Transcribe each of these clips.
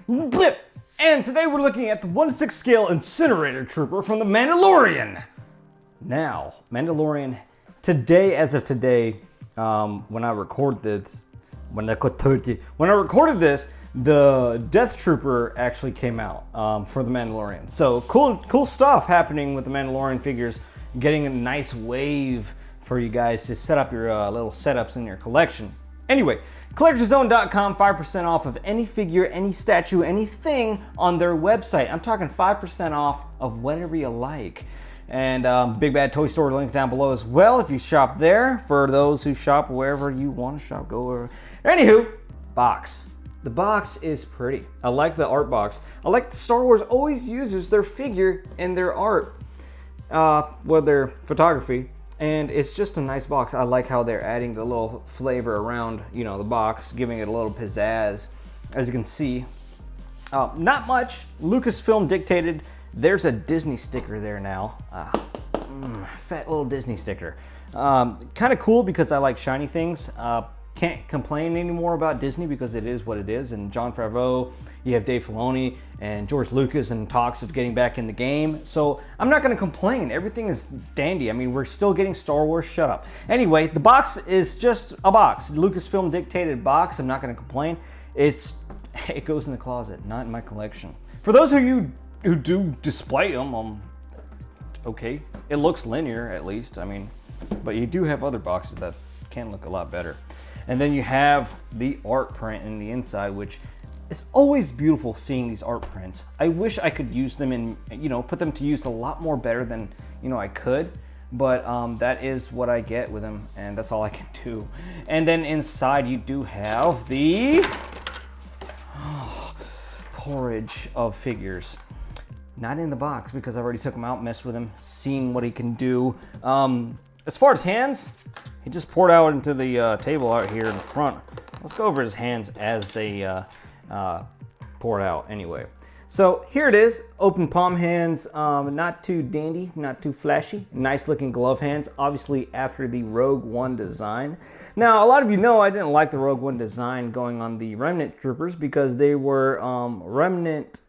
Blip! And today we're looking at the 1/6 scale Incinerator Trooper from the Mandalorian. Now, Mandalorian, today, as of today, when I recorded this, the Death Trooper actually came out for the Mandalorian. So cool stuff happening with the Mandalorian figures, getting a nice wave for you guys to set up your little setups in your collection. Anyway, collectorzone.com, 5% off of any figure, any statue, anything on their website. I'm talking 5% off of whatever you like. And Big Bad Toy Store link down below as well if you shop there. For those who shop wherever you want to shop, go wherever. Anywho, box. The box is pretty. I like the art box. I like that Star Wars always uses their figure in their art, their photography. And it's just a nice box. I like how they're adding the little flavor around, the box, giving it a little pizzazz. As you can see, not much. Lucasfilm dictated. There's a Disney sticker there now. Fat little Disney sticker. Kind of cool because I like shiny things. Can't complain anymore about Disney because it is what it is. And Jon Favreau, you have Dave Filoni and George Lucas and talks of getting back in the game. So I'm not going to complain. Everything is dandy. I mean, we're still getting Star Wars. Shut up. Anyway, the box is just a box. Lucasfilm dictated box. I'm not going to complain. It goes in the closet, not in my collection. For those of you who do display them, okay, it looks linear at least. I mean, but you do have other boxes that can look a lot better. And then you have the art print in the inside, which is always beautiful seeing these art prints. I wish I could use them and, put them to use a lot more better than, I could. But that is what I get with them, and that's all I can do. And then inside you do have the porridge of figures. Not in the box because I already took him out, messed with him, seen what he can do. As far as hands, he just poured out into the table out here in the front. Let's go over his hands as they poured out anyway. So here it is, open palm hands, not too dandy, not too flashy, nice looking glove hands, obviously after the Rogue One design. Now, a lot of you know I didn't like the Rogue One design going on the Remnant Troopers because they were, Remnant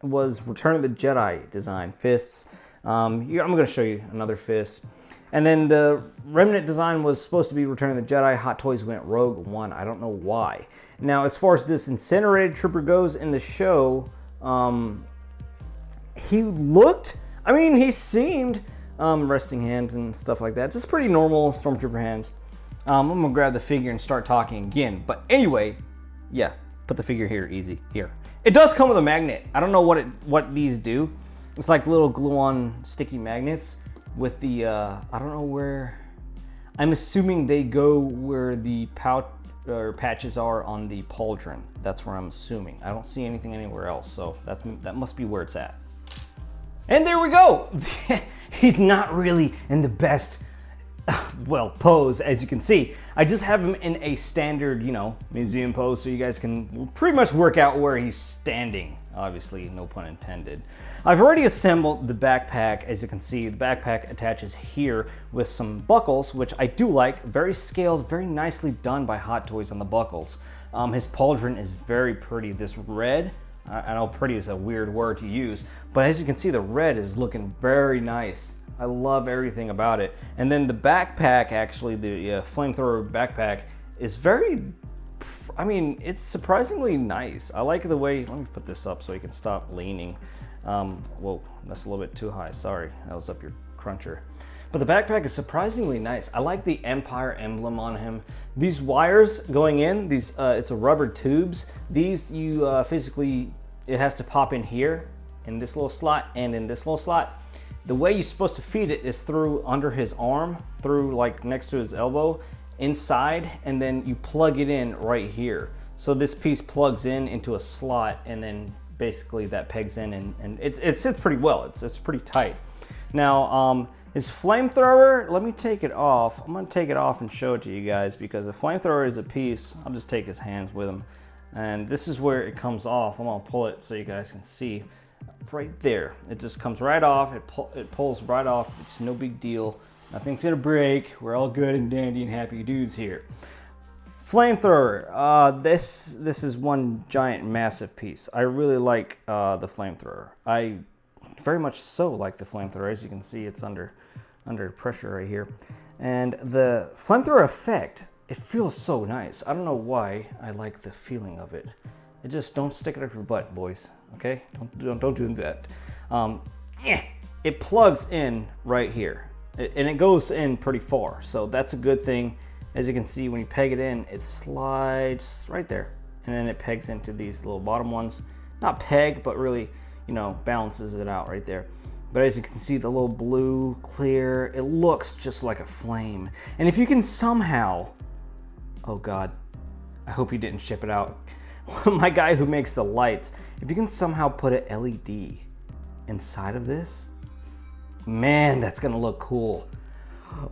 was Return of the Jedi design, fists. I'm gonna show you another fist. And then the Remnant design was supposed to be Return of the Jedi. Hot Toys went Rogue One. I don't know why. Now, as far as this Incinerator Trooper goes in the show, he seemed resting hands and stuff like that. Just pretty normal Stormtrooper hands. I'm gonna grab the figure and start talking again. But anyway, yeah, put the figure here, easy, here. It does come with a magnet. I don't know what these do. It's like little glue-on sticky magnets. With the, I don't know where, I'm assuming they go where the patches are on the pauldron. That's where I'm assuming. I don't see anything anywhere else, so that must be where it's at. And there we go! He's not really in the best, pose, as you can see. I just have him in a standard, museum pose, so you guys can pretty much work out where he's standing. Obviously, no pun intended. I've already assembled the backpack. As you can see, the backpack attaches here with some buckles, which I do like. Very scaled, very nicely done by Hot Toys on the buckles. His pauldron is very pretty. This red, I know pretty is a weird word to use, but as you can see, the red is looking very nice. I love everything about it. And then the backpack, actually, the Flamethrower backpack is it's surprisingly nice. I like the way, let me put this up so you can stop leaning. Whoa, that's a little bit too high, sorry. That was up your cruncher. But the backpack is surprisingly nice. I like the Empire emblem on him. These wires going in, it's a rubber tubes. These, it has to pop in here, in this little slot, and in this little slot. The way you're supposed to feed it is through under his arm, through like next to his elbow, inside, and then you plug it in right here. So this piece plugs in into a slot, and then basically that pegs in, and it sits pretty well. It's pretty tight. Now, his flamethrower, let me take it off. I'm gonna take it off and show it to you guys because the flamethrower is a piece. I'll just take his hands with him. And this is where it comes off. I'm gonna pull it so you guys can see. Right there, it just comes right off. It pulls right off. It's no big deal. Nothing's gonna break. We're all good and dandy and happy dudes here. Flamethrower. This is one giant massive piece. I really like the Flamethrower. I very much so like the Flamethrower. As you can see, it's under pressure right here. And the Flamethrower effect, it feels so nice. I don't know why I like the feeling of it. It just, don't stick it up your butt, boys. Okay? Don't do that. It plugs in right here. And it goes in pretty far. So that's a good thing. As you can see, when you peg it in, it slides right there. And then it pegs into these little bottom ones. Not peg, but really, you know, balances it out right there. But as you can see, the little blue, clear, it looks just like a flame. And if you can somehow, oh God, I hope he didn't ship it out. My guy who makes the lights, if you can somehow put an LED inside of this, man, that's gonna look cool.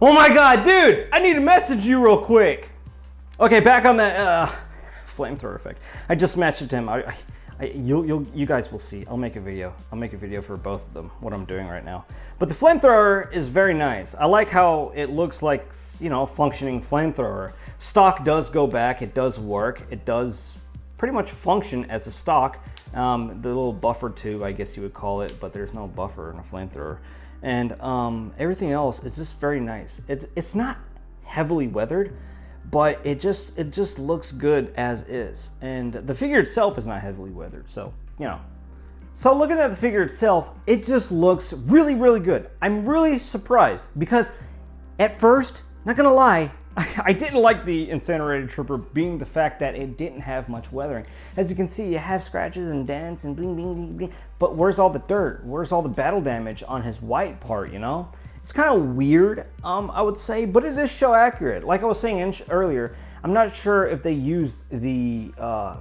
Oh my God, dude, I need to message you real quick. Okay, back on that Flamethrower effect. I just matched it to him. You guys will see. I'll make a video. I'll make a video for both of them, what I'm doing right now. But the Flamethrower is very nice. I like how it looks like, you know, a functioning Flamethrower. Stock does go back. It does work. It does pretty much function as a stock. The little buffer tube, I guess you would call it, but there's no buffer in a Flamethrower. And everything else is just very nice. It's not heavily weathered, but it just looks good as is. And the figure itself is not heavily weathered, so, you know. So looking at the figure itself, it just looks really, really good. I'm really surprised because at first, not gonna lie, I didn't like the Incinerator Trooper, being the fact that it didn't have much weathering. As you can see, you have scratches and dents and bling, bling, bling, bling. But where's all the dirt? Where's all the battle damage on his white part, you know? It's kind of weird, I would say, but it is show accurate. Like I was saying earlier, I'm not sure if they used the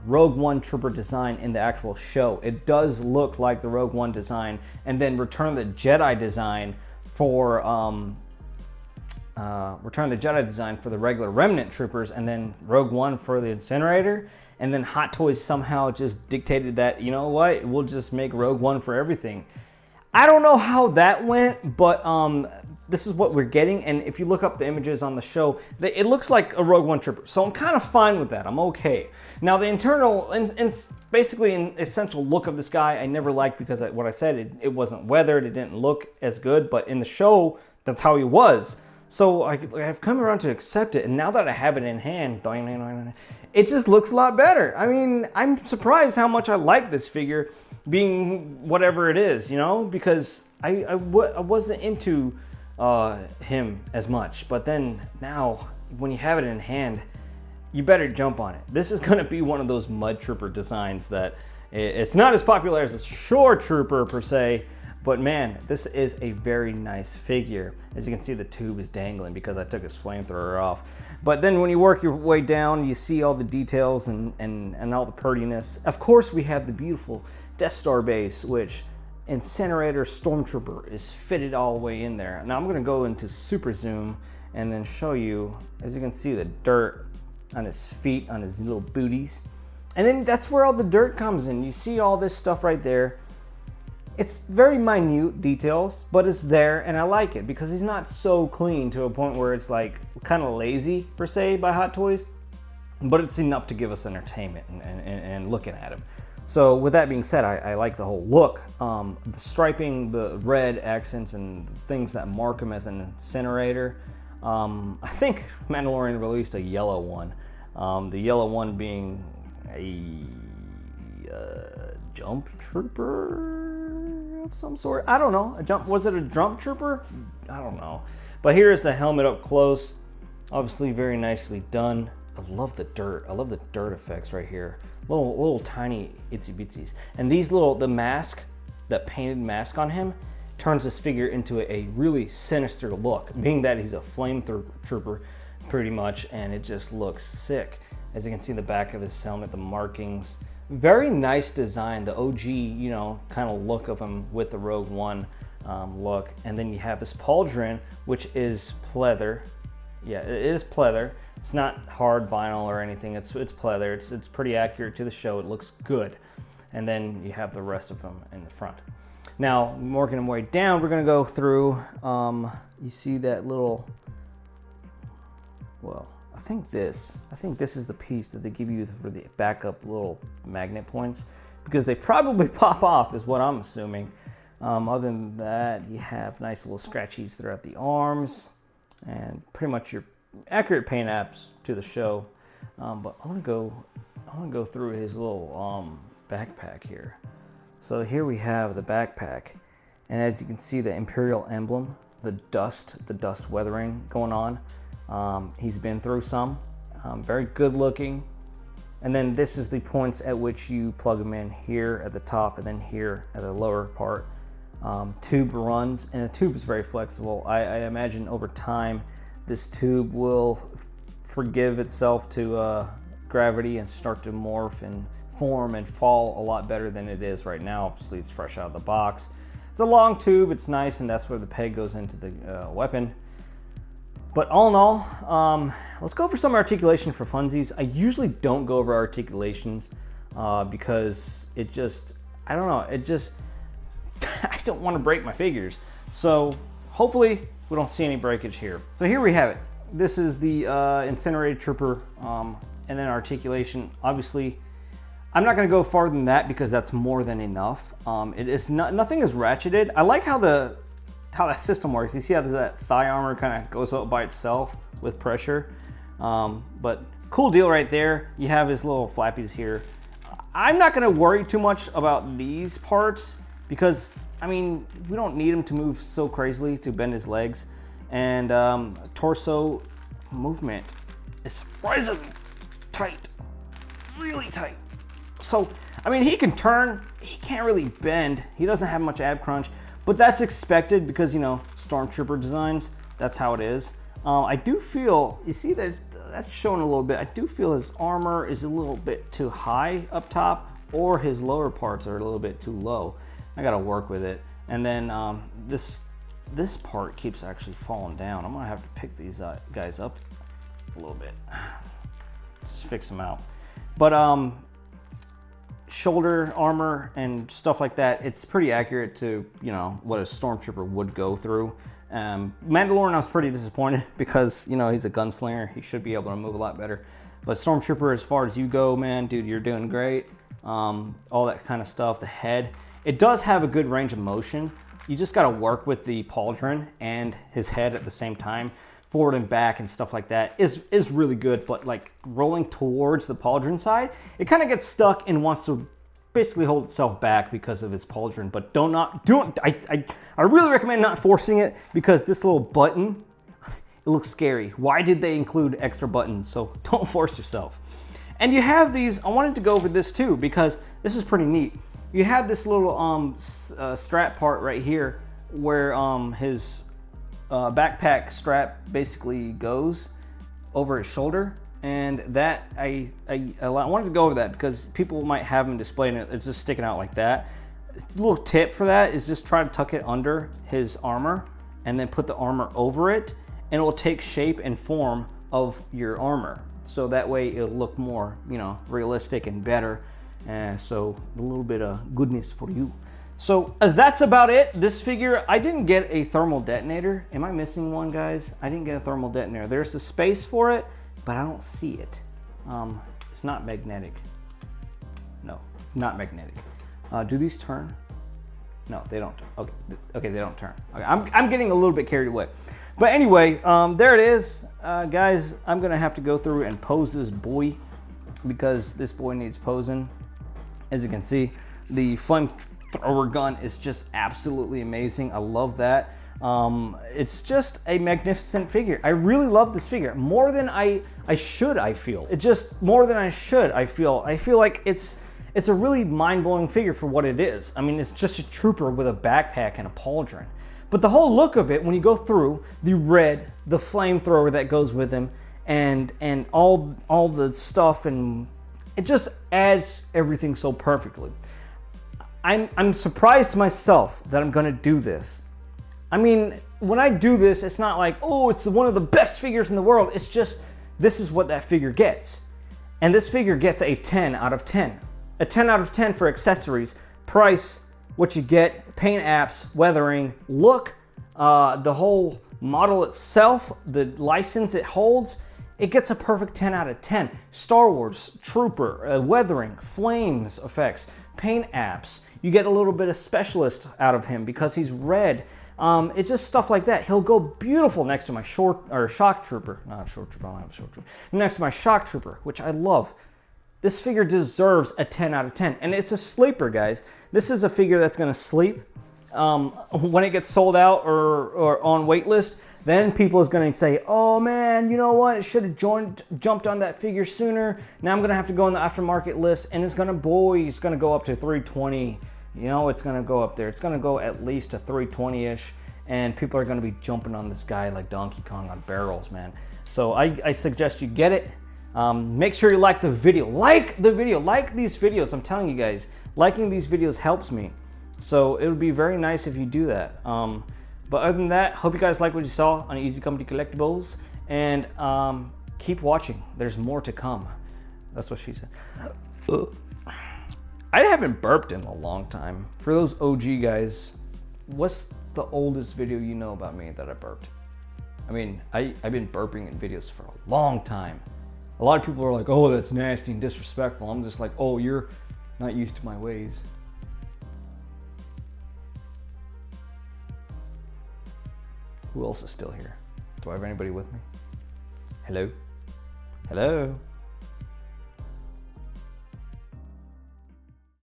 Rogue One Trooper design in the actual show. It does look like the Rogue One design, and then Return of the Jedi design for the regular Remnant Troopers, and then Rogue One for the Incinerator. And then Hot Toys somehow just dictated that, you know what, we'll just make Rogue One for everything. I don't know how that went, but this is what we're getting. And if you look up the images on the show, it looks like a Rogue One Trooper. So I'm kind of fine with that. I'm okay. Now the internal, and basically an essential look of this guy, I never liked because what I said, it wasn't weathered. It didn't look as good. But in the show, that's how he was. So I've come around to accept it, and now that I have it in hand, it just looks a lot better. I mean, I'm surprised how much I like this figure, being whatever it is, you know, because I wasn't into him as much. But then now, when you have it in hand, you better jump on it. This is going to be one of those Mud Trooper designs that it's not as popular as a Shore Trooper per se, but man, this is a very nice figure. As you can see, the tube is dangling because I took his Flamethrower off. But then when you work your way down, you see all the details and all the prettiness. Of course, we have the beautiful Death Star base, which Incinerator Stormtrooper is fitted all the way in there. Now I'm gonna go into super zoom and then show you, as you can see, the dirt on his feet, on his little booties. And then that's where all the dirt comes in. You see all this stuff right there. It's very minute details, but it's there, and I like it because he's not so clean to a point where it's like kind of lazy per se by Hot Toys, but it's enough to give us entertainment and looking at him. So with that being said, I like the whole look. The striping, the red accents, and the things that mark him as an incinerator. I think Mandalorian released a yellow one. The yellow one being a jump trooper of some sort. I don't know. Was it a jump trooper? I don't know. But here is the helmet up close. Obviously very nicely done. I love the dirt. I love the dirt effects right here. Little tiny itsy bitsies. And these the mask, that painted mask on him, turns this figure into a really sinister look, being that he's a flamethrower pretty much, and it just looks sick. As you can see the back of his helmet, the markings. Very nice design, the OG, you know, kind of look of him with the Rogue One look. And then you have this pauldron, which is pleather. Yeah, it is pleather. It's not hard vinyl or anything. It's pleather. It's pretty accurate to the show. It looks good. And then you have the rest of them in the front. Now, working our way down, we're gonna go through. You see that little well, I think this is the piece that they give you for the backup little magnet points, because they probably pop off is what I'm assuming. Other than that, you have nice little scratchies throughout the arms and pretty much your accurate paint apps to the show. But I want to go through his little backpack here. So here we have the backpack, and as you can see, the Imperial emblem, the dust weathering going on. He's been through some, very good looking. And then this is the points at which you plug them in here at the top and then here at the lower part. Tube runs, and the tube is very flexible. I imagine over time this tube will forgive itself to gravity and start to morph and form and fall a lot better than it is right now. Obviously it's fresh out of the box. It's a long tube, it's nice, and that's where the peg goes into the weapon. But all in all, let's go over some articulation for funsies. I usually don't go over articulations because it just, I don't know, it just, I don't want to break my figures. So hopefully we don't see any breakage here. So here we have it. This is the Incinerator Trooper and then articulation. Obviously, I'm not going to go farther than that because that's more than enough. It is nothing is ratcheted. I like how that system works. You see how that thigh armor kind of goes up by itself with pressure. But cool deal right there. You have his little flappies here. I'm not going to worry too much about these parts because, I mean, we don't need him to move so crazily to bend his legs. And torso movement is surprisingly tight, really tight. So, I mean, he can turn, he can't really bend. He doesn't have much ab crunch, but that's expected because, you know, Stormtrooper designs, that's how it is. I do feel, you see that's showing a little bit. I do feel his armor is a little bit too high up top, or his lower parts are a little bit too low. I gotta work with it. And then this part keeps actually falling down. I'm gonna have to pick these guys up a little bit. Just fix them out. But shoulder armor and stuff like that, it's pretty accurate to, you know, what a Stormtrooper would go through. Mandalorian, I was pretty disappointed because, you know, he's a gunslinger. He should be able to move a lot better. But Stormtrooper, as far as you go, man, dude, you're doing great. All that kind of stuff. The head, it does have a good range of motion. You just got to work with the pauldron and his head at the same time. Forward and back and stuff like that is really good, but like rolling towards the pauldron side, it kind of gets stuck and wants to basically hold itself back because of its pauldron. But I really recommend not forcing it because this little button, it looks scary. Why did they include extra buttons? So don't force yourself. And you have these, I wanted to go over this too because this is pretty neat. You have this little strap part right here where his backpack strap basically goes over his shoulder, and that I wanted to go over that because people might have them displayed and it's just sticking out like that. A little tip for that is just try to tuck it under his armor and then put the armor over it, and it will take shape and form of your armor, so that way it'll look more, you know, realistic and better. So a little bit of goodness for you. So that's about it. This figure, I didn't get a thermal detonator. Am I missing one, guys? I didn't get a thermal detonator. There's a space for it, but I don't see it. It's not magnetic. No, not magnetic. Do these turn? No, they don't. Okay, they don't turn. Okay, I'm getting a little bit carried away. But anyway, there it is. Guys, I'm gonna have to go through and pose this boy because this boy needs posing. As you can see, the Flamethrower gun is just absolutely amazing. I love that. It's just a magnificent figure. I really love this figure more than I should. I feel it just more than I should. I feel like it's a really mind-blowing figure for what it is. I mean, it's just a trooper with a backpack and a pauldron. But the whole look of it, when you go through the red, the flamethrower that goes with him, and all the stuff, and it just adds everything so perfectly. I'm surprised myself that I'm gonna do this. I mean, when I do this, it's not like, oh, it's one of the best figures in the world. It's just, this is what that figure gets. And this figure gets a 10 out of 10. A 10 out of 10 for accessories, price, what you get, paint apps, weathering, look, the whole model itself, the license it holds, it gets a perfect 10 out of 10. Star Wars, Trooper, weathering, flames effects, paint apps. You get a little bit of specialist out of him because he's red. It's just stuff like that. He'll go beautiful next to my shock trooper. Not short trooper, I don't have a short trooper. Next to my shock trooper, which I love. This figure deserves a 10 out of 10. And it's a sleeper, guys. This is a figure that's going to sleep. When it gets sold out or on waitlist, then people is going to say, oh man, you know what? It should have jumped on that figure sooner. Now I'm going to have to go on the aftermarket list, and it's going to go up to 320. You know, it's going to go up there. It's going to go at least to 320-ish, and people are going to be jumping on this guy like Donkey Kong on barrels, man. So I suggest you get it. Make sure you like the video. Like the video. Like these videos. I'm telling you guys, liking these videos helps me. So it would be very nice if you do that. But other than that, hope you guys like what you saw on Easy Company Collectibles. And keep watching. There's more to come. That's what she said. I haven't burped in a long time. For those OG guys, what's the oldest video you know about me that I burped? I mean, I've been burping in videos for a long time. A lot of people are like, oh, that's nasty and disrespectful. I'm just like, oh, you're not used to my ways. Who else is still here? Do I have anybody with me? Hello? Hello?